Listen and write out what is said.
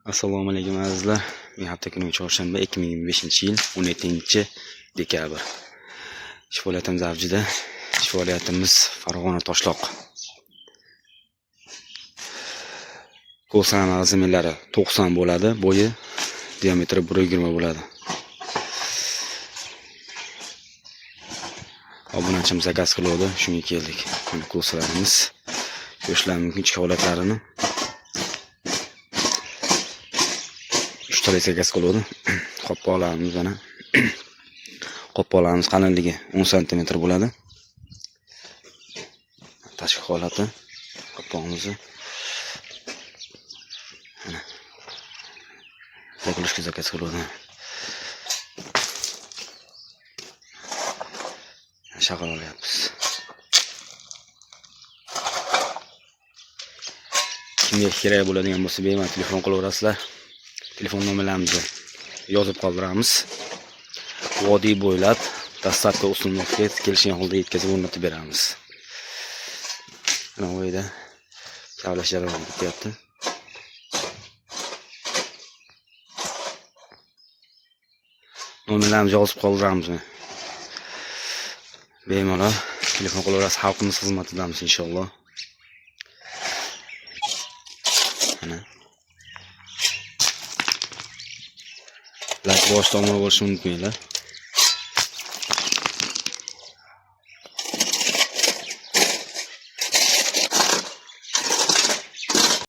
Assalomu alaykum azizlar. Men hafta kuni chorshanba 2025-yil 17-dekabr. Ish faoliyatimiz avjida. Ish faoliyatimiz Farg'ona Toshloq. Qo'lsan malzemlari 90 bo'ladi, bo'yi diametri 1.20 bo'ladi. Obunachimiz zakaz qildi, shunga keldik. Mana qo'lsanlarimiz ko'rishlar mumkin ichki holatlarini. 3 ta zakaz qildi. Qopqoqlarimiz mana. Qopqoqlarimiz qalinligi 10 cm bo'ladi. Tashqi holati qopqog'imizni mana qilishga zakaz qildi. Shaqal olyapmiz. Kimga kerak bo'ladigan bo'lsa bemalol telefon qilaverasizlar. Telefon nomerlarimizni yozib qoldiramiz. Vodiy bo'ylab dastlabki usullarga kelishgan holda yetkazib o'rnatib beramiz. Mana bu yerda kavlash jarayoni ketyapti. Nomerlarimizni yozib qoldiramiz. Bemalol telefon qilaverasiz, xalqimiz xizmatidamiz inshaalloh. Mana like bosh tomon bo'lishini unutmanglar.